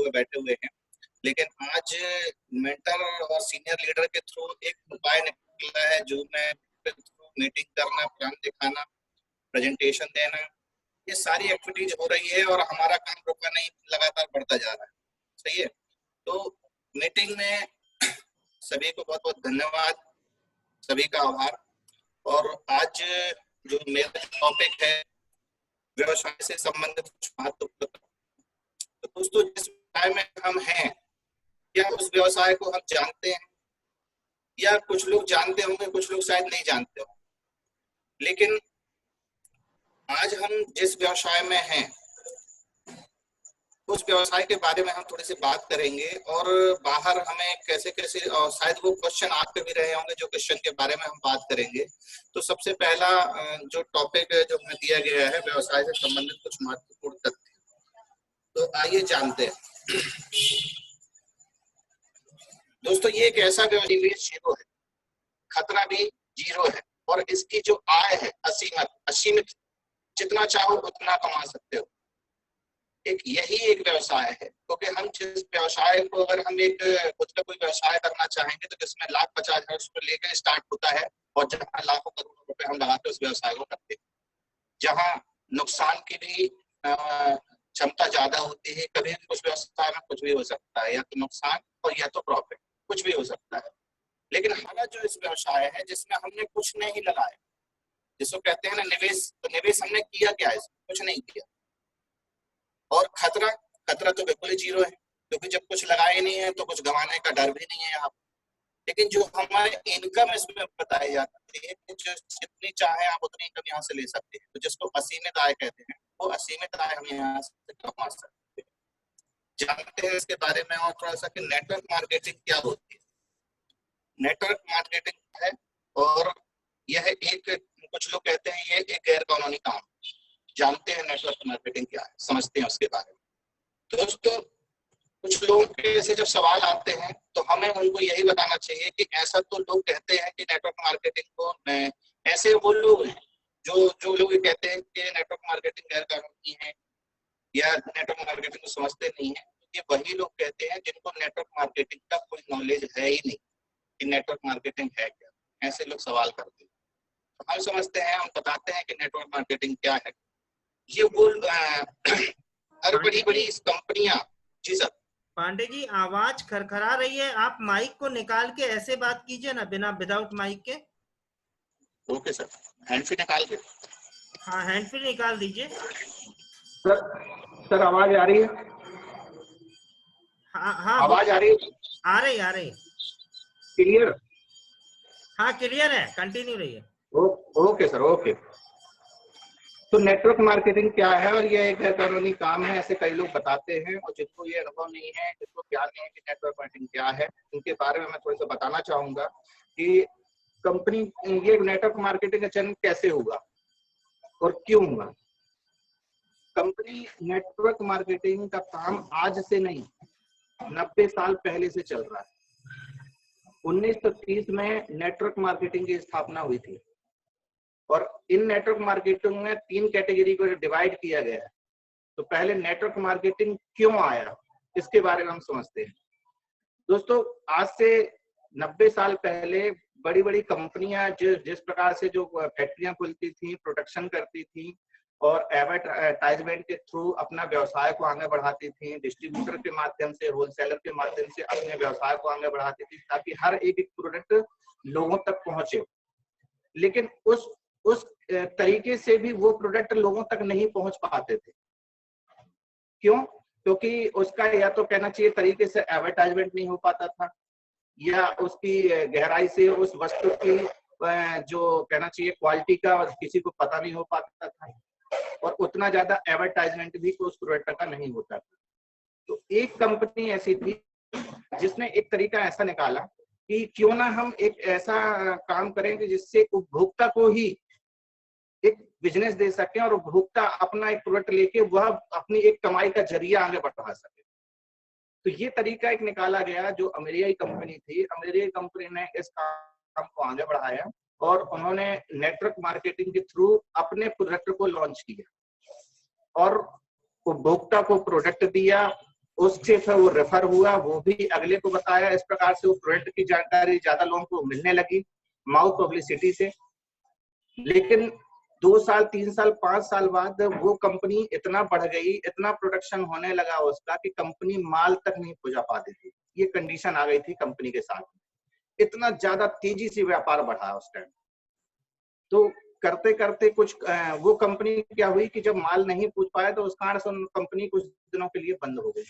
हुए बैठे हुए हैं, लेकिन आज मेंटर और सीनियर लीडर के थ्रू एक उपाय निकला है, जो मैं थ्रू मीटिंग करना, प्लान दिखाना, प्रेजेंटेशन देना, ये सारी एक्टिविटीज हो रही है और हमारा काम रुका नहीं, लगातार बढ़ता जा रहा है। सही है। तो मीटिंग में सभी को बहुत बहुत धन्यवाद, सभी का आभार। और आज जो मेरा टॉपिक है व्यवसाय से संबंधित कुछ महत्वपूर्ण, तो दोस्तों जिस व्यवसाय में हम हैं, क्या उस व्यवसाय को हम जानते हैं? या कुछ लोग जानते होंगे, कुछ लोग शायद नहीं जानते होंगे, लेकिन आज हम जिस व्यवसाय में हैं उस व्यवसाय के बारे में हम थोड़ी सी बात करेंगे, और बाहर हमें कैसे कैसे, शायद वो क्वेश्चन आपके भी रहे होंगे जो क्वेश्चन के बारे में हम बात करेंगे। तो सबसे पहला जो टॉपिक है जो हमें दिया गया है, व्यवसाय से संबंधित कुछ महत्वपूर्ण तथ्य, तो आइए जानते हैं। दोस्तों ये एक ऐसा निवेश जीरो है, खतरा भी जीरो है, और इसकी जो आय है असीमित, जितना चाहो उतना कमा सकते हो। यही एक व्यवसाय है, क्योंकि हम जिस व्यवसाय को, अगर हम एक खुद का कोई व्यवसाय करना चाहेंगे तो जिसमें लाख 50,000 रुपए लेकर स्टार्ट होता है, और जहां लाखों करोड़ों रुपए हम लगाते उस व्यवसाय को करते हैं, जहां नुकसान की भी क्षमता ज्यादा होती है। कभी उस व्यवसाय में कुछ भी हो सकता है, या तो नुकसान और या तो प्रॉफिट, कुछ भी हो सकता है। लेकिन हमारा जो इस व्यवसाय है जिसमें हमने कुछ नहीं लगाया, जिसको कहते हैं ना निवेश, तो निवेश हमने किया क्या है? कुछ नहीं किया। और खतरा तो बिल्कुल ही जीरो है, क्योंकि जब कुछ लगाए नहीं है तो कुछ गंवाने का डर भी नहीं है यहाँ। लेकिन जो हमारे इनकम इसमें बताई जाती है, जो जितनी चाहे आप उतनी इनकम यहाँ से ले सकते हैं, तो जिसको असीमित आय कहते हैं, वो असीमित आय हम यहाँ से कमा सकते हैं। जानते हैं इसके बारे में और थोड़ा सा कि नेटवर्क मार्केटिंग क्या होती है। नेटवर्क मार्केटिंग है, और यह एक, कुछ लोग कहते हैं ये एक गैर कानूनी काम। जानते हैं नेटवर्क मार्केटिंग क्या है, समझते हैं उसके बारे में। दोस्तों कुछ लोगों के ऐसे जब सवाल आते हैं तो हमें उनको यही बताना चाहिए कि ऐसा तो लोग कहते हैं कि नेटवर्क मार्केटिंग को, ऐसे वो लोग हैं जो लोग कहते हैं कि नेटवर्क मार्केटिंग गैर कानूनी है या नेटवर्क मार्केटिंग को समझते नहीं है। ये वही लोग कहते हैं जिनको नेटवर्क मार्केटिंग का कोई नॉलेज है ही नहीं कि नेटवर्क मार्केटिंग है क्या। ऐसे लोग सवाल करते हैं, तो हम समझते हैं, हम बताते हैं कि नेटवर्क मार्केटिंग क्या है। ये वो हर बड़ी बड़ी कंपनियां। जी सर। पांडे जी आवाज खरखरा रही है, आप माइक को निकाल के ऐसे बात कीजिए ना, बिना विदाउट माइक के। ओके सर, हैंड फ्री निकाल के। हाँ हैंड फ्री निकाल दीजिए। सर आवाज आ रही है? हाँ आवाज आ रही है? आ रही क्लियर? हाँ क्लियर है, कंटिन्यू रहिए। Okay sir, okay. तो नेटवर्क मार्केटिंग क्या है, और ये एक गैर कानूनी काम है, ऐसे कई लोग बताते हैं। और जिनको ये अनुभव नहीं है, जिनको ज्ञान नहीं है कि नेटवर्क मार्केटिंग क्या है, उनके बारे में मैं थोड़ा सा बताना चाहूंगा कि कंपनी, ये नेटवर्क मार्केटिंग का जन्म कैसे हुआ और क्यों हुआ। कंपनी नेटवर्क मार्केटिंग का काम आज से नहीं, 90 साल पहले से चल रहा है। 1930 में नेटवर्क मार्केटिंग की स्थापना हुई थी, और इन नेटवर्क मार्केटिंग में 3 कैटेगरी को डिवाइड किया गया है। तो पहले नेटवर्क मार्केटिंग क्यों आया, इसके बारे में हम समझते हैं। दोस्तों आज से 90 साल पहले बड़ी बड़ी कंपनियां जिस प्रकार से जो फैक्ट्रियां खुलती थी, प्रोडक्शन करती थी, और एडवर्टाइजमेंट के थ्रू अपना व्यवसाय को आगे बढ़ाती थी, डिस्ट्रीब्यूटर के माध्यम से, होलसेलर के माध्यम से अपने व्यवसाय को आगे बढ़ाती थी, ताकि हर एक प्रोडक्ट लोगों तक पहुंचे। लेकिन उस तरीके से भी वो प्रोडक्ट लोगों तक नहीं पहुंच पाते थे। क्यों? क्योंकि उसका या तो कहना चाहिए तरीके से एडवर्टाइजमेंट नहीं हो पाता था, या उसकी गहराई से उस वस्तु की जो कहना चाहिए क्वालिटी का किसी को पता नहीं हो पाता था, और उतना ज्यादा एडवर्टाइजमेंट भी उस प्रोडक्ट का नहीं होता था। तो एक कंपनी ऐसी थी जिसने एक तरीका ऐसा निकाला कि क्यों ना हम एक ऐसा काम करें कि जिससे उपभोक्ता को ही एक बिजनेस दे सके, और उपभोक्ता अपना एक प्रोडक्ट लेके वह अपनी एक कमाई का जरिया आगे बढ़ा सके। तो ये तरीका एक निकाला गया, जो अमेरिकी कंपनी थी। अमेरिकी कंपनी ने इस काम को आगे बढ़ाया, और उन्होंने नेटवर्क मार्केटिंग के थ्रू अपने प्रोडक्ट को लॉन्च किया, और उपभोक्ता को प्रोडक्ट दिया, उससे फिर वो रेफर हुआ, वो भी अगले को बताया। इस प्रकार से वो प्रोडक्ट की जानकारी ज्यादा लोगों को मिलने लगी माउथ पब्लिसिटी से। लेकिन 2 साल 3 साल 5 साल बाद वो कंपनी इतना बढ़ गई, इतना प्रोडक्शन होने लगा उसका कि कंपनी माल तक नहीं पहुंचा पाती थी। ये कंडीशन आ गई थी कंपनी के साथ। इतना ज्यादा तेजी से व्यापार बढ़ा उस टाइम। तो करते करते कुछ वो कंपनी क्या हुई कि जब माल नहीं पूछ पाया तो उस कारण से कंपनी कुछ दिनों के लिए बंद हो गई।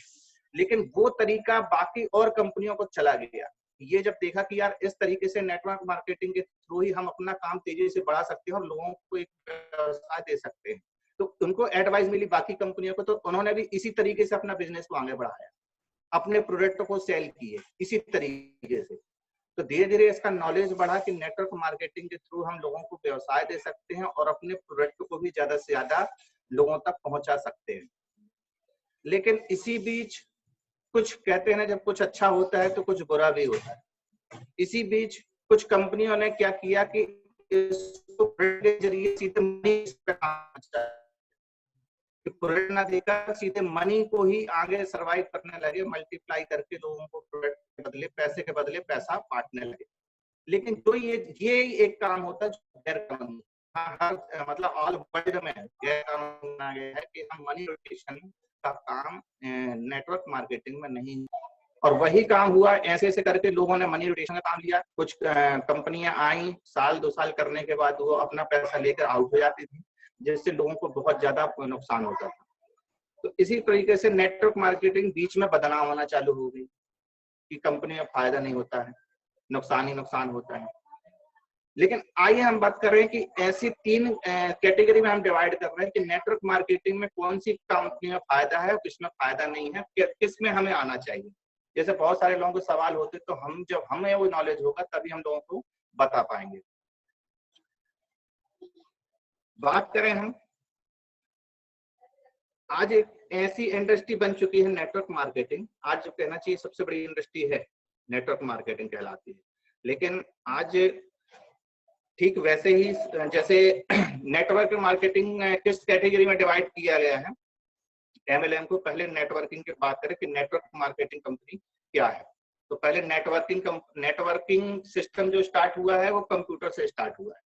लेकिन वो तरीका बाकी और कंपनियों को चला गया। ये जब देखा कि यार इस तरीके से नेटवर्क मार्केटिंग के थ्रू ही हम अपना काम तेजी से बढ़ा सकते हैं और लोगों को एक व्यवसाय दे सकते हैं, तो उनको एडवाइस मिली बाकी कंपनियों को, तो उन्होंने भी इसी तरीके से अपना बिजनेस को आगे बढ़ाया, अपने प्रोडक्ट को सेल किए इसी तरीके से। तो धीरे धीरे इसका नॉलेज बढ़ा कि नेटवर्क मार्केटिंग के थ्रू हम लोगों को व्यवसाय दे सकते हैं और अपने प्रोडक्ट को भी ज्यादा से ज्यादा लोगों तक पहुंचा सकते हैं। लेकिन इसी बीच कुछ कहते हैं ना, जब कुछ अच्छा होता है तो कुछ बुरा भी होता है। इसी बीच कुछ कंपनियों ने क्या किया कि इसको प्रोडक्ट के जरिए सीधे प्रोडक्ट ना देकर सीधे मनी को ही आगे सर्वाइव करने लगे, मल्टीप्लाई करके लोगों को प्रोडक्ट के बदले पैसे के बदले पैसा बांटने लगे। लेकिन जो ये एक काम होता है जो गैर कानूनी, मतलब ऑल वर्ल्ड में गैर कानूनी बना गया है कि हम मनी रोटेशन का काम नेटवर्क मार्केटिंग में नहीं। और वही काम हुआ, ऐसे ऐसे करके लोगों ने मनी रोटेशन का काम लिया। कुछ कंपनियां आई, 1-2 साल करने के बाद वो अपना पैसा लेकर आउट हो जाती थी, जिससे लोगों को बहुत ज्यादा नुकसान होता था। तो इसी तरीके से नेटवर्क मार्केटिंग बीच में बदनाम होना चालू हो गई कि कंपनी में फायदा नहीं होता है, नुकसान ही नुकसान होता है। लेकिन आइए हम बात कर रहे हैं कि ऐसी 3 कैटेगरी में हम डिवाइड कर रहे हैं कि नेटवर्क मार्केटिंग में कौन सी कंपनी में फायदा है, किसमें फायदा नहीं है, किसमें हमें आना चाहिए। जैसे बहुत सारे लोगों को सवाल होते, तो हम जब हमें वो नॉलेज होगा तभी हम लोगों को बता पाएंगे। बात करें हम, आज एक ऐसी इंडस्ट्री बन चुकी है नेटवर्क मार्केटिंग, आज जो कहना चाहिए सबसे बड़ी इंडस्ट्री है नेटवर्क मार्केटिंग कहलाती है। लेकिन आज ठीक वैसे ही जैसे नेटवर्क मार्केटिंग किस कैटेगरी में डिवाइड किया गया है एमएलएम को, पहले नेटवर्किंग की बात करें कि नेटवर्क मार्केटिंग कंपनी क्या है। तो पहले नेटवर्किंग सिस्टम जो स्टार्ट हुआ है वो कंप्यूटर से स्टार्ट हुआ है।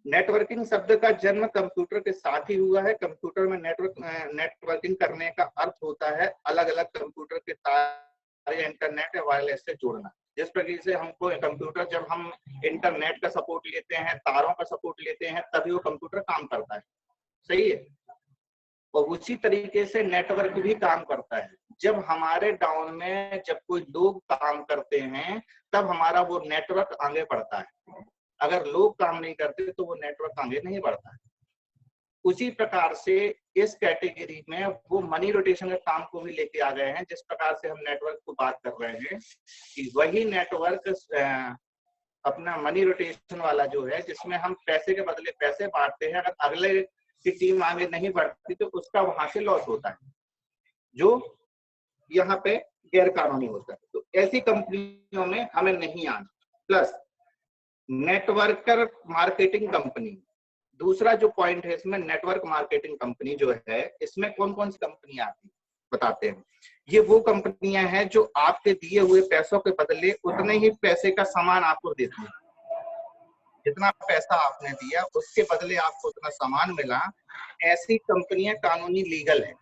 नेटवर्किंग शब्द का जन्म कंप्यूटर के साथ ही हुआ है। कंप्यूटर में नेटवर्किंग करने का अर्थ होता है अलग अलग कंप्यूटर के तार या इंटरनेट या वायरलेस से जोड़ना। जिस प्रकार से हमको कंप्यूटर, जब हम इंटरनेट का सपोर्ट लेते हैं, तारों का सपोर्ट लेते हैं, तभी वो कंप्यूटर काम करता है, सही है। और उसी तरीके से नेटवर्क भी काम करता है। जब हमारे डाउन में जब कोई लोग काम करते हैं तब हमारा वो नेटवर्क आगे बढ़ता है। अगर लोग काम नहीं करते तो वो नेटवर्क आगे नहीं बढ़ता है। उसी प्रकार से इस कैटेगरी में वो मनी रोटेशन के काम को भी लेके आ गए हैं। जिस प्रकार से हम नेटवर्क को बात कर रहे हैं कि वही नेटवर्क अपना मनी रोटेशन वाला जो है, जिसमें हम पैसे के बदले पैसे बांटते हैं, अगर अगले की टीम आगे नहीं बढ़ती तो उसका वहां से लॉस होता है, जो यहाँ पे गैर कानूनी होता है। तो ऐसी कंपनियों में हमें नहीं आना। प्लस नेटवर्कर मार्केटिंग कंपनी, दूसरा जो पॉइंट है इसमें, नेटवर्क मार्केटिंग कंपनी जो है, इसमें कौन कौन सी कंपनी आती है बताते हैं। ये वो कंपनियां हैं जो आपके दिए हुए पैसों के बदले उतने ही पैसे का सामान आपको देती है। जितना पैसा आपने दिया उसके बदले आपको उतना सामान मिला, ऐसी कंपनियां कानूनी लीगल है।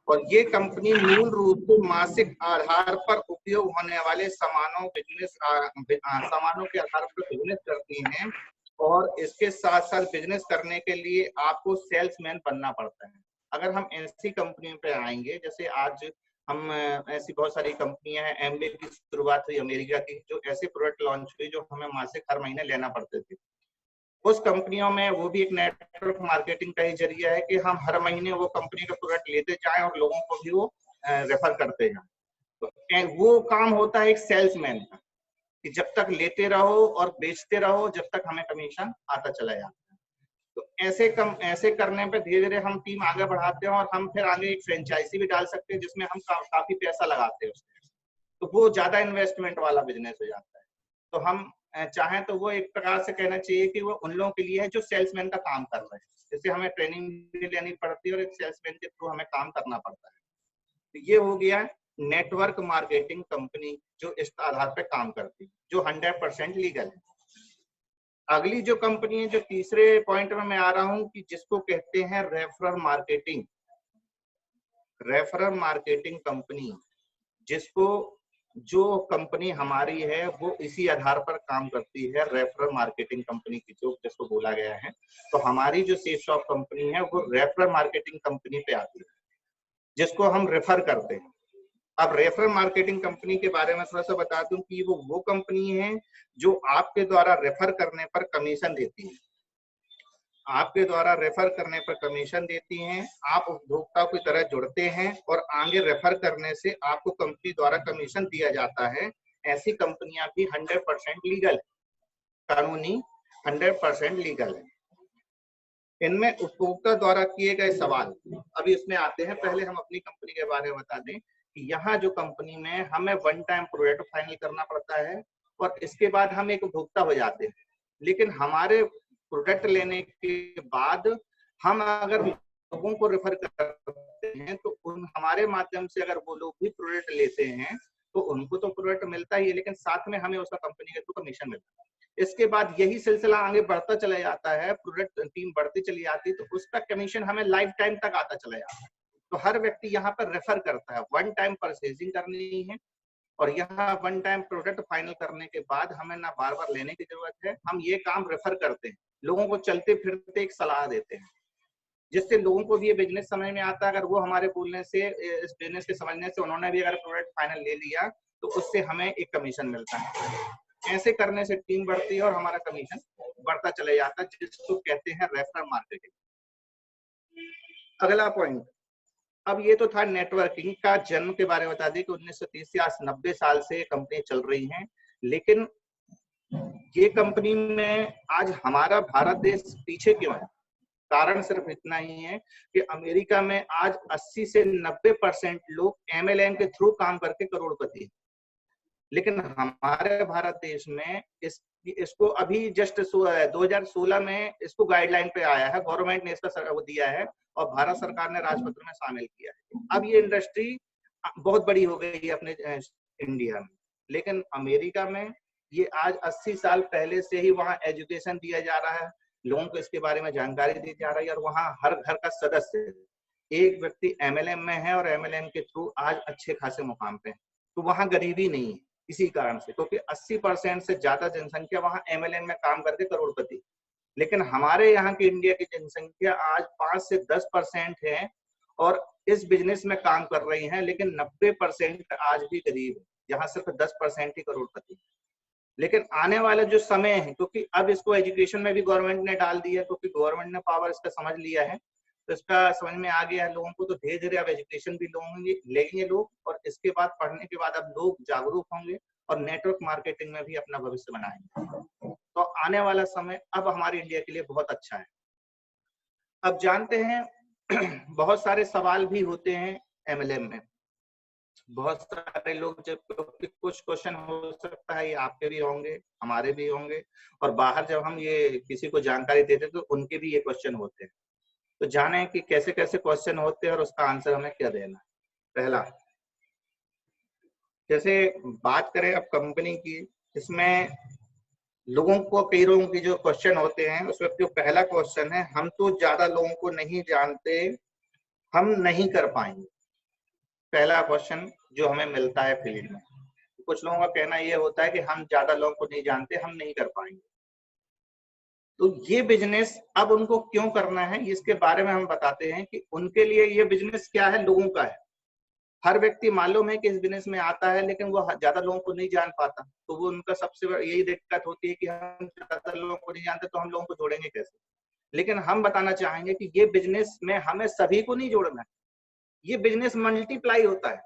और ये कंपनी मूल रूप से मासिक आधार पर उपयोग होने वाले सामानों के आधार पर बिजनेस करती हैं। और इसके साथ साथ बिजनेस करने के लिए आपको सेल्समैन बनना पड़ता है। अगर हम ऐसी कंपनियों पे आएंगे, जैसे आज हम ऐसी बहुत सारी कंपनियां हैं, एमबे की शुरुआत हुई अमेरिका की, जो ऐसे प्रोडक्ट लॉन्च हुए जो हमें मासिक हर महीने लेना पड़ते थे। उस कंपनियों में वो भी एक नेटवर्क मार्केटिंग का ही जरिया है कि हम हर महीने वो कंपनी का प्रोडक्ट लेते जाएं और लोगों को भी वो रेफर करते जाएं। तो वो काम होता है एक सेल्समैन का, कि जब तक लेते रहो और बेचते रहो, जब तक हमें कमीशन आता चला जाता है। तो ऐसे करने पे धीरे धीरे हम टीम आगे बढ़ाते हैं और हम फिर आगे एक फ्रेंचाइजी भी डाल सकते हैं, जिसमें हम काफी पैसा लगाते हैं उसमें। तो वो ज्यादा इन्वेस्टमेंट वाला बिजनेस हो जाता है। तो हम चाहें तो वो एक प्रकार से कहना चाहिए कि वो उन लोगों के लिए है जो सेल्समैन का काम कर रहे हैं। जैसे हमें ट्रेनिंग भी लेनी पड़ती है और एक सेल्समैन के थ्रू हमें काम करना पड़ता है। तो ये हो गया नेटवर्क मार्केटिंग कंपनी जो इस आधार पे काम करती है, जो 100% लीगल है। अगली जो कंपनी है, जो तीसरे पॉइंट में मैं आ रहा हूं कि जिसको कहते हैं referral marketing. Referral marketing company, जिसको जो कंपनी हमारी है वो इसी आधार पर काम करती है, रेफरल मार्केटिंग कंपनी की जो जिसको बोला गया है। तो हमारी जो सेफ शॉप कंपनी है वो रेफरल मार्केटिंग कंपनी पे आती है, जिसको हम रेफर करते हैं। अब रेफरल मार्केटिंग कंपनी के बारे में थोड़ा सा बता दूं कि वो कंपनी है जो आपके द्वारा रेफर करने पर कमीशन देती है। आपके द्वारा रेफर करने पर कमीशन देती हैं, आप उपभोक्ता की तरह जुड़ते हैं और आगे रेफर करने से आपको कंपनी द्वारा कमीशन दिया जाता है। ऐसी कंपनियां भी 100% लीगल, कानूनी 100% लीगल है। इनमें उपभोक्ता द्वारा किए गए सवाल अभी इसमें आते हैं। पहले हम अपनी कंपनी के बारे में बता दें कि यहाँ जो कंपनी में हमें वन टाइम प्रोडक्ट फाइनल करना पड़ता है और इसके बाद हम एक उपभोक्ता हो जाते हैं। लेकिन हमारे प्रोडक्ट लेने के बाद हम अगर लोगों को रेफर करते हैं तो हमारे माध्यम से अगर वो लोग भी प्रोडक्ट लेते हैं तो उनको तो प्रोडक्ट मिलता ही है, लेकिन साथ में हमें उसका कंपनी के थ्रू कमीशन मिलता है। इसके बाद यही सिलसिला आगे बढ़ता चला जाता है, प्रोडक्ट टीम बढ़ती चली जाती है, तो उसका कमीशन हमें लाइफ टाइम तक आता चला जाता है। तो हर व्यक्ति यहाँ पर रेफर करता है, वन टाइम परचेजिंग करनी है और यहाँ वन टाइम प्रोडक्ट फाइनल करने के बाद हमें ना बार बार लेने की जरूरत है। हम ये काम रेफर करते हैं, लोगों को चलते फिरते एक सलाह देते हैं, जिससे लोगों को भी ये बिजनेस समझ में आता है। अगर वो हमारे बोलने से, इस बिजनेस के समझने से उन्होंने भी अगर प्रोडक्ट फाइनल ले लिया तो उससे हमें एक कमीशन मिलता है। ऐसे करने से टीम बढ़ती है और हमारा कमीशन बढ़ता चला जाता है, जिसको कहते हैं रेफरल मार्केटिंग। अगला पॉइंट, अब ये तो था नेटवर्किंग का जन्म के बारे में बता दी कि 1930 से आज 90 साल से कंपनी चल रही है। लेकिन ये कंपनी में आज हमारा भारत देश पीछे क्यों है? कारण सिर्फ इतना ही है कि अमेरिका में आज 80 से 90% लोग MLM के थ्रू काम करके करोड़पति हैं। लेकिन हमारे भारत देश में इसको अभी जस्ट 2016 में इसको गाइडलाइन पे आया है, गवर्नमेंट ने इसका वो दिया है और भारत सरकार ने राजपत्र में शामिल किया है। अब ये इंडस्ट्री बहुत बड़ी हो गई है अपने इंडिया में। लेकिन अमेरिका में ये आज 80 साल पहले से ही वहाँ एजुकेशन दिया जा रहा है, लोगों को इसके बारे में जानकारी दी जा रही है और वहाँ हर घर का सदस्य एक व्यक्ति MLM में है और MLM के थ्रू आज अच्छे खासे मुकाम पे है। तो वहाँ गरीबी नहीं है इसी कारण से, क्योंकि 80% से ज्यादा जनसंख्या वहाँ MLM में काम करके करोड़पति। लेकिन हमारे यहाँ की इंडिया की जनसंख्या आज 5 से 10% है और इस बिजनेस में काम कर रही है, लेकिन 90% आज भी गरीब है, यहाँ सिर्फ 10% ही करोड़पति। लेकिन आने वाला जो समय है, क्योंकि अब इसको एजुकेशन में भी गवर्नमेंट ने डाल दिया, क्योंकि गवर्नमेंट ने पावर इसका समझ लिया है, तो इसका समझ में आ गया है लोगों को, तो धीरे धीरे अब एजुकेशन भी लेंगे लोग और इसके बाद पढ़ने के बाद अब लोग जागरूक होंगे और नेटवर्क मार्केटिंग में भी अपना भविष्य बनाएंगे। तो आने वाला समय अब हमारी इंडिया के लिए बहुत अच्छा है। अब जानते हैं बहुत सारे सवाल भी होते हैं MLM में, बहुत सारे लोग, जब कुछ क्वेश्चन हो सकता है ये आपके भी होंगे, हमारे भी होंगे, और बाहर जब हम ये किसी को जानकारी देते तो उनके भी ये क्वेश्चन होते हैं। तो जाने कि कैसे कैसे क्वेश्चन होते हैं और उसका आंसर हमें क्या देना। पहला, जैसे बात करें अब कंपनी की, इसमें लोगों को, कई लोगों की जो क्वेश्चन होते हैं उसमें जो पहला क्वेश्चन है, हम तो ज्यादा लोगों को नहीं जानते, हम नहीं कर पाएंगे। पहला क्वेश्चन जो हमें मिलता है फील्ड में, कुछ लोगों का कहना यह होता है कि हम ज्यादा लोगों को नहीं जानते, हम नहीं कर पाएंगे। तो ये बिजनेस अब उनको क्यों करना है, इसके बारे में हम बताते हैं कि उनके लिए ये बिजनेस क्या है, लोगों का है। हर व्यक्ति मालूम है कि इस बिजनेस में आता है, लेकिन वो ज्यादा लोगों को नहीं जान पाता, तो वो उनका सबसे यही दिक्कत होती है कि हम ज्यादा लोगों को नहीं जानते तो हम लोगों को जोड़ेंगे कैसे। लेकिन हम बताना चाहेंगे कि ये बिजनेस में हमें सभी को नहीं जोड़ना है, ये बिजनेस मल्टीप्लाई होता है।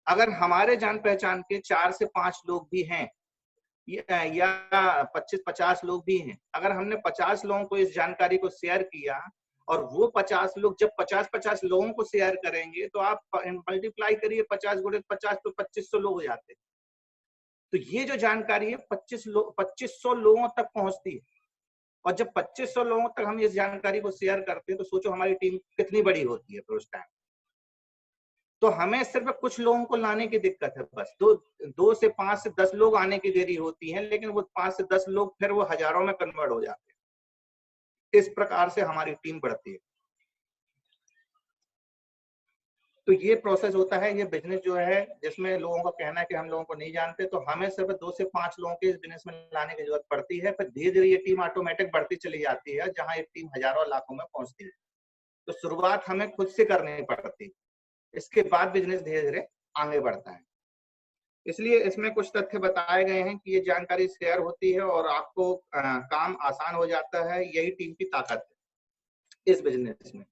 अगर हमारे जान पहचान के 4 से 5 लोग भी हैं या 25-50 लोग भी हैं, अगर हमने 50 लोगों को इस जानकारी को शेयर किया और वो 50 लोग जब 50-50 लोगों को शेयर करेंगे तो आप मल्टीप्लाई करिए, 50 गुणे 50 तो 2500 लोग हो जाते हैं। तो ये जो जानकारी है 2500 लोगों तक पहुंचती है, और जब 2500 लोगों तक हम इस जानकारी को शेयर करते हैं तो सोचो हमारी टीम कितनी बड़ी होती है फिर उस टाइम। तो हमें सिर्फ कुछ लोगों को लाने की दिक्कत है, बस 2 से 5 से 10 लोग आने की देरी होती है, लेकिन वो 5 से 10 लोग फिर वो हजारों में कन्वर्ट हो जाते हैं। इस प्रकार से हमारी टीम बढ़ती है। तो ये प्रोसेस होता है, ये बिजनेस जो है जिसमें लोगों का कहना है कि हम लोगों को नहीं जानते, तो हमें सिर्फ 2 से 5 लोगों के इस बिजनेस में लाने की जरूरत पड़ती है। फिर धीरे धीरे ये टीम ऑटोमेटिक बढ़ती चली जाती है, जहां ये टीम हजारों लाखों में पहुंचती है। तो शुरुआत हमें खुद से करनी पड़ती है, इसके बाद बिजनेस धीरे धीरे आगे बढ़ता है। इसलिए इसमें कुछ तथ्य बताए गए हैं कि ये जानकारी शेयर होती है और आपको काम आसान हो जाता है। यही टीम की ताकत है इस बिजनेस में।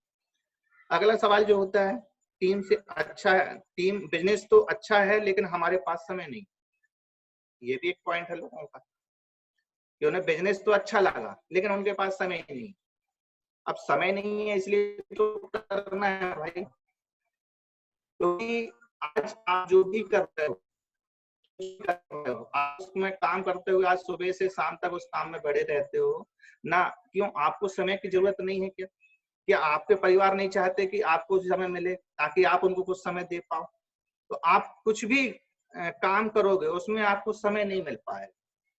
अगला सवाल जो होता है, टीम से अच्छा है, टीम बिजनेस तो अच्छा है लेकिन हमारे पास समय नहीं। ये भी एक पॉइंट है लोगों का कि उन्हें बिजनेस तो अच्छा लगा लेकिन उनके पास समय नहीं। अब समय नहीं है इसलिए तो करना है भाई, क्योंकि आज आप जो भी कर रहे हो आप उसमें काम करते हुए आज सुबह से शाम तक उस काम में बढ़े रहते हो ना, क्यों आपको समय की जरूरत नहीं है क्या? क्या आपके परिवार नहीं चाहते कि आपको समय मिले ताकि आप उनको कुछ समय दे पाओ? तो आप कुछ भी काम करोगे उसमें आपको समय नहीं मिल पाएगा।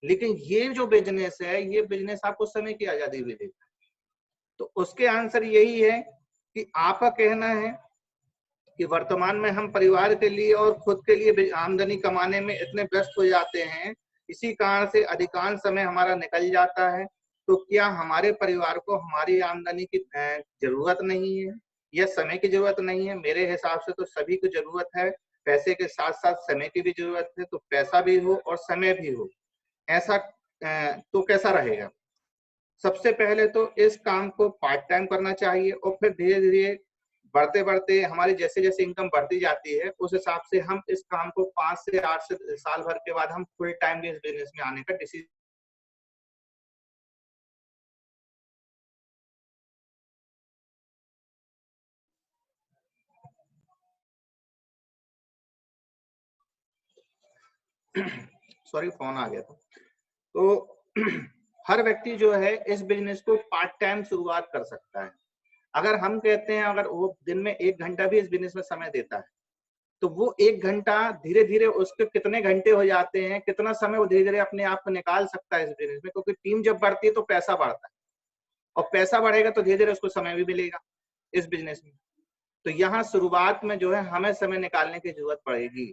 लेकिन ये जो बिजनेस है, ये बिजनेस आपको समय की आजादी भी देता है। तो उसके आंसर यही है कि आपका कहना है कि वर्तमान में हम परिवार के लिए और खुद के लिए आमदनी कमाने में इतने व्यस्त हो जाते हैं, इसी कारण से अधिकांश समय हमारा निकल जाता है। तो क्या हमारे परिवार को हमारी आमदनी की जरूरत नहीं है या समय की जरूरत नहीं है? मेरे हिसाब से तो सभी को जरूरत है। पैसे के साथ साथ समय की भी जरूरत है, तो पैसा भी हो और समय भी हो, ऐसा तो कैसा रहेगा? सबसे पहले तो इस काम को पार्ट टाइम करना चाहिए और फिर धीरे धीरे बढ़ते बढ़ते हमारी जैसे जैसे इनकम बढ़ती जाती है उस हिसाब से हम इस काम को 5 से 8 से साल भर के बाद हम फुल टाइम भी इस बिजनेस में आने का डिसीजन। सॉरी फोन आ गया था। तो हर व्यक्ति जो है इस बिजनेस को पार्ट टाइम शुरुआत कर सकता है। अगर हम कहते हैं अगर वो दिन में 1 घंटा भी इस बिजनेस में समय देता है तो वो 1 घंटा धीरे धीरे उसके कितने घंटे हो जाते हैं, कितना समय वो धीरे धीरे अपने आप को निकाल सकता है इस बिजनेस में। क्योंकि टीम जब बढ़ती है तो पैसा बढ़ता है और पैसा बढ़ेगा तो धीरे धीरे उसको समय भी मिलेगा इस बिजनेस में। तो यहाँ शुरुआत में जो है हमें समय निकालने की जरूरत पड़ेगी,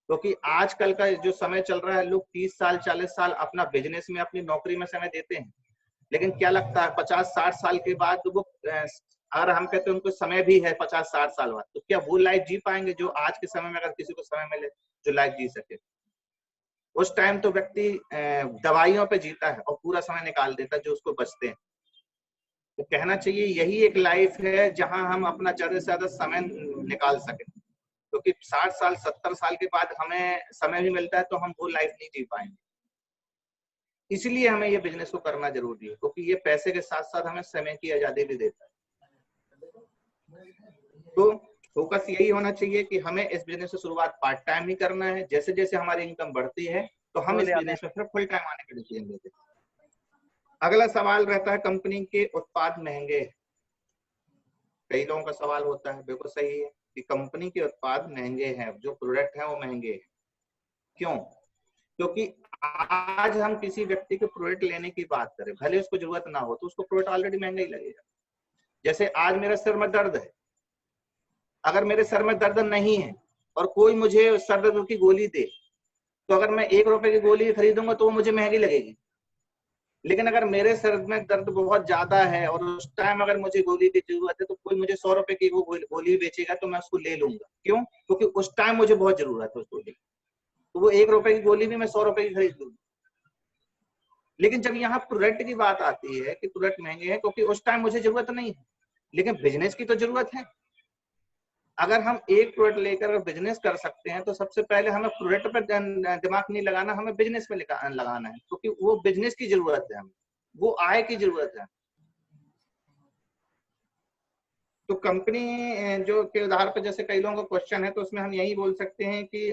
क्योंकि आजकल का जो समय चल रहा है लोग 30 साल 40 साल अपना बिजनेस में अपनी नौकरी में समय देते हैं, लेकिन क्या लगता है 50-60 साल के बाद वो अगर हम कहते हैं उनको समय भी है 50-60 साल बाद, तो क्या वो लाइफ जी पाएंगे जो आज के समय में अगर किसी को समय मिले जो लाइफ जी सके? उस टाइम तो व्यक्ति दवाइयों पे जीता है और पूरा समय निकाल देता है जो उसको बचते हैं। तो कहना चाहिए यही एक लाइफ है जहां हम अपना ज्यादा से ज्यादा समय निकाल सके, क्योंकि 60 साल 70 साल के बाद हमें समय भी मिलता है तो हम वो लाइफ नहीं जी पाएंगे। इसलिए हमें ये बिजनेस को करना जरूरी है, क्योंकि ये पैसे के साथ साथ हमें समय की आजादी भी देता है। तो फोकस यही होना चाहिए कि हमें इस बिजनेस से शुरुआत पार्ट टाइम ही करना है। जैसे जैसे हमारी इनकम बढ़ती है तो हम इस बिजनेस में फिर फुल टाइम आने का डिसीजन लेते हैं। अगला सवाल रहता है कंपनी के उत्पाद महंगे। कई लोगों का सवाल होता है, बिल्कुल सही है कि कंपनी के उत्पाद महंगे हैं, जो प्रोडक्ट है वो महंगे हैं। क्यों? क्योंकि आज हम किसी व्यक्ति के प्रोडक्ट लेने की बात करें, भले उसको जरूरत ना हो तो उसको प्रोडक्ट ऑलरेडी महंगा ही लगेगा। जैसे आज मेरा सिर में दर्द है, अगर मेरे सर में दर्द नहीं है और कोई मुझे सर दर्द की गोली दे तो अगर मैं 1 रुपए की गोली खरीदूंगा तो वो मुझे महंगी लगेगी। लेकिन अगर मेरे सर में दर्द बहुत ज्यादा है और उस टाइम अगर मुझे गोली की जरूरत है तो कोई मुझे 100 रुपए की वो गोली बेचेगा तो मैं उसको ले लूंगा। क्यों? क्योंकि उस टाइम मुझे बहुत जरूरत है उस गोली की। तो वो 1 रुपए की गोली भी मैं 100 रुपए की खरीद लूंगा। लेकिन जब यहाँ प्रोडक्ट की बात आती है कि प्रोडक्ट महंगे हैं क्योंकि उस टाइम मुझे जरूरत नहीं है, लेकिन बिजनेस की तो जरूरत है। अगर हम एक प्रोडक्ट लेकर बिजनेस कर सकते हैं तो सबसे पहले हमें प्रोडक्ट पर दिमाग नहीं लगाना, हमें बिजनेस में लगाना है, क्योंकि वो बिजनेस की जरूरत है, हमें वो आय की जरूरत है। तो कंपनी जो के आधार पर जैसे कई लोगों का क्वेश्चन है तो उसमें हम यही बोल सकते हैं कि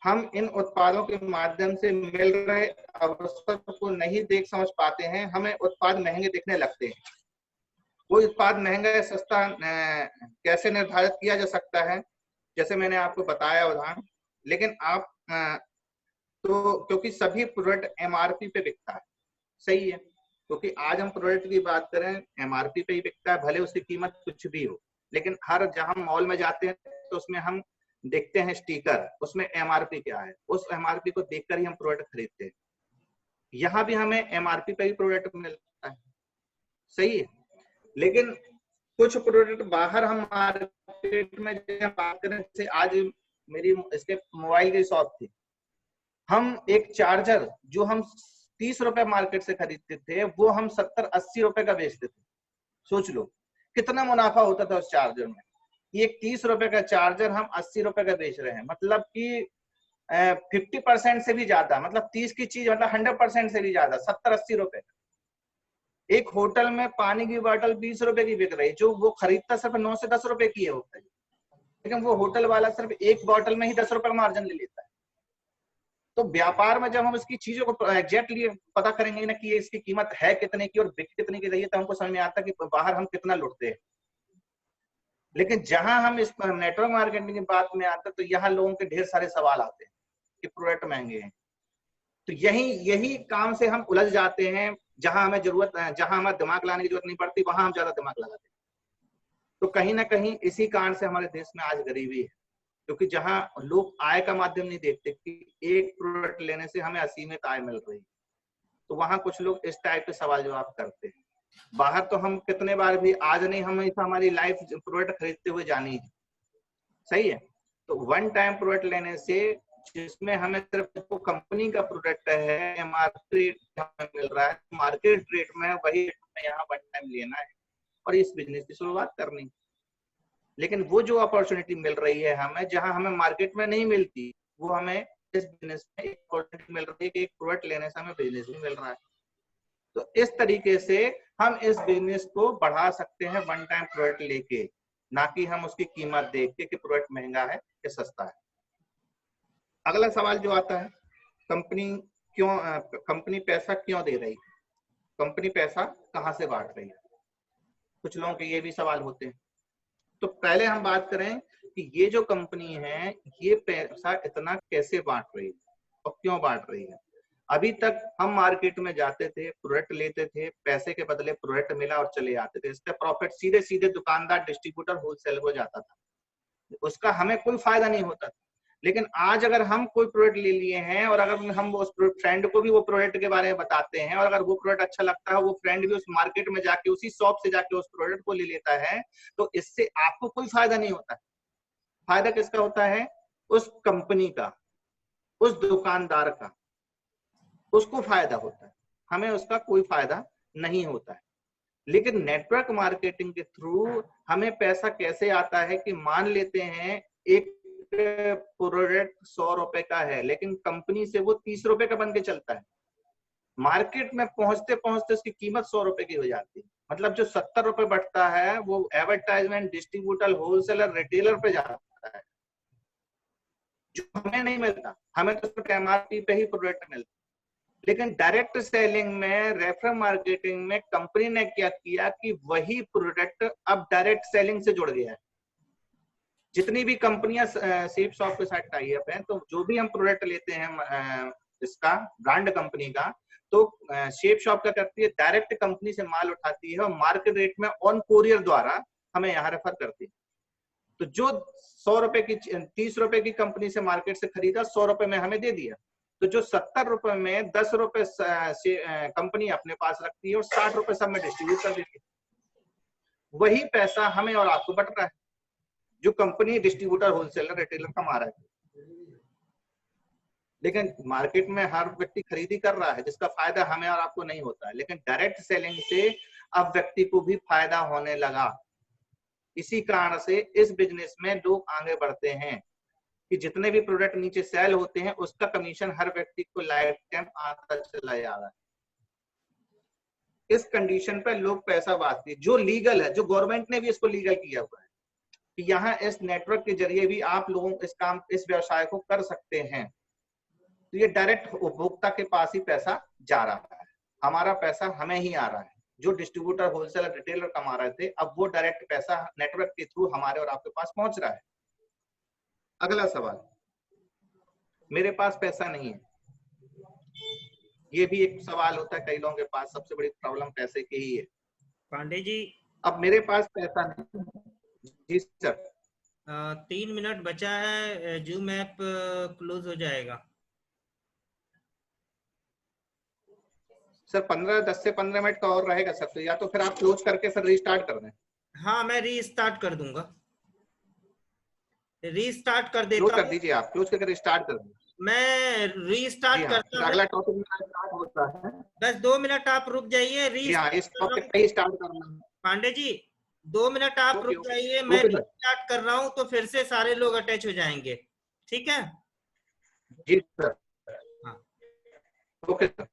हम इन उत्पादों के माध्यम से मिल रहे अवसर को नहीं देख समझ पाते हैं, हमें उत्पाद महंगे दिखने लगते हैं। कोई उत्पाद महंगा या सस्ता कैसे निर्धारित किया जा सकता है, जैसे मैंने आपको बताया उदाहरण, लेकिन आप तो क्योंकि सभी प्रोडक्ट एमआरपी पे बिकता है, सही है, क्योंकि आज हम प्रोडक्ट की बात करें एमआरपी पे ही बिकता है, भले उसकी कीमत कुछ भी हो, लेकिन हर जहां मॉल में जाते हैं तो उसमें हम देखते हैं स्टिकर, उसमें एमआरपी क्या है, उस एमआरपी को देखकर ही हम प्रोडक्ट खरीदते हैं। यहाँ भी हमें एमआरपी पे ही प्रोडक्ट मिलता है, सही है, लेकिन कुछ प्रोडक्ट बाहर हम मार्केट में बात करें, जैसे आज मेरी इसके मोबाइल की शॉप थी, हम एक चार्जर जो हम 30 रुपए मार्केट से खरीदते थे वो हम 70-80 रुपए का बेचते थे। सोच लो कितना मुनाफा होता था उस चार्जर में। एक 30 रुपए का चार्जर हम 80 रुपए का बेच रहे हैं, मतलब कि 50% से भी ज्यादा, मतलब 30 की चीज मतलब 100% से भी ज्यादा, 70-80 रुपए। एक होटल में पानी की बोतल 20 रुपए की बिक रही, जो वो खरीदता सिर्फ 9 से 10 रुपए की है होता है, लेकिन वो होटल वाला सिर्फ एक बोतल में ही 10 रुपए का मार्जिन ले लेता है। तो व्यापार में जब हम इसकी चीजों को एग्जैक्टली पता करेंगे ना कि ये इसकी कीमत है कितने की और बिक कितने की रही है, तो हमको समझ में आता है कि बाहर हम कितना लुटते हैं। लेकिन जहां हम इस नेटवर्क मार्केटिंग की बात में आते हैं तो यहाँ लोगों के ढेर सारे सवाल आते हैं कि प्रोडक्ट महंगे हैं। तो यही काम से हम उलझ जाते हैं, जहां हमें जरूरत, जहां हमें दिमाग लाने की जरूरत नहीं पड़ती वहां हम ज्यादा दिमाग लगाते हैं। तो कहीं ना कहीं इसी कारण से हमारे देश में आज गरीबी है, क्योंकि जहां लोग आय का माध्यम नहीं देखते कि एक प्रोडक्ट लेने से हमें असीमित आय मिल रही है, तो वहां कुछ लोग इस टाइप के सवाल जवाब करते हैं। बाहर तो हम कितने बार भी, आज नहीं हमेशा हमारी लाइफ प्रोडक्ट खरीदते हुए जानी है, सही है। तो वन टाइम प्रोडक्ट लेने से, जिसमें हमें सिर्फ तो कंपनी का प्रोडक्ट है एमआरपी हमें मिल रहा है, मार्केट रेट में वही यहाँ वन टाइम लेना है और इस बिजनेस की शुरुआत करनी। लेकिन वो जो अपॉर्चुनिटी मिल रही है हमें, जहां हमें मार्केट में नहीं मिलती, वो हमें इस बिजनेस में एक अपॉर्चुनिटी मिल रही है कि एक प्रोडक्ट लेने से हमें बिजनेस भी मिल रहा है। तो इस तरीके से हम इस बिजनेस को बढ़ा सकते हैं वन टाइम प्रोडक्ट लेके, ना कि हम उसकी कीमत देख के कि प्रोडक्ट महंगा है या सस्ता है। अगला सवाल जो आता है, कंपनी पैसा क्यों दे रही है, कंपनी पैसा कहाँ से बांट रही है, कुछ लोगों के ये भी सवाल होते हैं। तो पहले हम बात करें कि ये जो कंपनी है ये पैसा इतना कैसे बांट रही है और क्यों बांट रही है। अभी तक हम मार्केट में जाते थे, प्रोडक्ट लेते थे, पैसे के बदले प्रोडक्ट मिला और चले आते थे, इसका प्रॉफिट सीधे सीधे दुकानदार, डिस्ट्रीब्यूटर, होलसेल को जाता था, उसका हमें कोई फायदा नहीं होता था। लेकिन आज अगर हम कोई प्रोडक्ट ले लिए हैं और अगर हम उस फ्रेंड को भी वो प्रोडक्ट के बारे में बताते हैं और अगर वो प्रोडक्ट अच्छा लगता है, वो फ्रेंड भी उस मार्केट में जाके उसी शॉप से जाके उस प्रोडक्ट को ले लेता है, तो इससे आपको कोई फायदा नहीं होता है। फायदा किसका होता है? उस कंपनी का, उस दुकानदार का, उसको फायदा होता है, हमें उसका कोई फायदा नहीं होता है। लेकिन नेटवर्क मार्केटिंग के थ्रू हमें पैसा कैसे आता है कि मान लेते हैं एक प्रोडक्ट 100 रुपए का है, लेकिन कंपनी से वो 30 रुपए का बन के चलता है, मार्केट में पहुंचते पहुंचते उसकी कीमत 100 रुपए की हो जाती है। मतलब जो 70 रुपए बढ़ता है वो एडवर्टाइजमेंट, डिस्ट्रीब्यूटर, होलसेलर, रिटेलर पे जाता है, जो हमें नहीं मिलता। हमें तो सिर्फ एमआरपी पे ही प्रोडक्ट मिलता है। लेकिन डायरेक्ट सेलिंग में, रेफरल मार्केटिंग में कंपनी ने क्या किया कि वही प्रोडक्ट अब डायरेक्ट सेलिंग से जुड़ गया है। जितनी भी कंपनियां सेफ शॉप के साथ टाई अप हैं, तो जो भी हम प्रोडक्ट लेते हैं इसका ब्रांड कंपनी का, तो शेप शॉप क्या करती है, डायरेक्ट कंपनी से माल उठाती है और मार्केट रेट में ऑन कोरियर द्वारा हमें यहाँ रेफर करती है। तो जो 100 रुपए की, 30 रुपए की कंपनी से मार्केट से खरीदा, 100 रुपए में हमें दे दिया। तो जो 70 रुपए में 10 रुपए कंपनी अपने पास रखती है और 60 रुपए सब में डिस्ट्रीब्यूट कर देती है। वही पैसा हमें और आपको बट रहा है, जो कंपनी, डिस्ट्रीब्यूटर, होलसेलर, रिटेलर कमा रहा है। लेकिन मार्केट में हर व्यक्ति खरीदी कर रहा है, जिसका फायदा हमें और आपको नहीं होता है। लेकिन डायरेक्ट सेलिंग से अब व्यक्ति को भी फायदा होने लगा। इसी कारण से इस बिजनेस में लोग आगे बढ़ते हैं कि जितने भी प्रोडक्ट नीचे सेल होते हैं उसका कमीशन हर व्यक्ति को लाइफ टाइम आता चला जा रहा है। इस कंडीशन पर लोग पैसा बांटते हैं, जो लीगल है, जो गवर्नमेंट ने भी इसको लीगल किया हुआ है। कि यहाँ इस नेटवर्क के जरिए भी आप लोगों इस व्यवसाय को कर सकते हैं। तो ये डायरेक्ट उपभोक्ता के पास ही पैसा जा रहा है, हमारा पैसा हमें ही आ रहा है। जो डिस्ट्रीब्यूटर, होलसेलर, रिटेलर कमा रहे थे, अब वो डायरेक्ट पैसा नेटवर्क के थ्रू हमारे और आपके पास पहुंच रहा है। अगला सवाल, मेरे पास पैसा नहीं है, ये भी एक सवाल होता है कई लोगों के पास। सबसे बड़ी प्रॉब्लम पैसे की ही है। पांडे जी, अब मेरे पास पैसा नहीं। जी सर। 3 मिनट बचा है, जूम ऐप क्लोज हो जाएगा। सर 10 से 15 मिनट का और रहेगा सर, तो या तो फिर आप क्लोज करके फिर रीस्टार्ट कर दें। हाँ, मैं रीस्टार्ट कर दूंगा, रीस्टार्ट कर क्लोज देता कर हूँ। दीजिए, आप क्लोज करके रीस्टार्ट कर दें। मैं रीस्टार्ट जी हाँ, करता हूँ। अगला टॉपिक मेरा स्टार्ट होता है। बस 2 मिनट आप रुक जाइए। जी हाँ, इस टॉपिक पे ही स्टार्ट करना है। पांडे जी 2 मिनट आप ओके, रुक ओके, जाइए, मैं ओके सर। रीस्टार्ट कर रहा हूँ तो फिर से सारे लोग अटैच हो जाएंगे। ठीक है? जी सर। हाँ। Okay sir.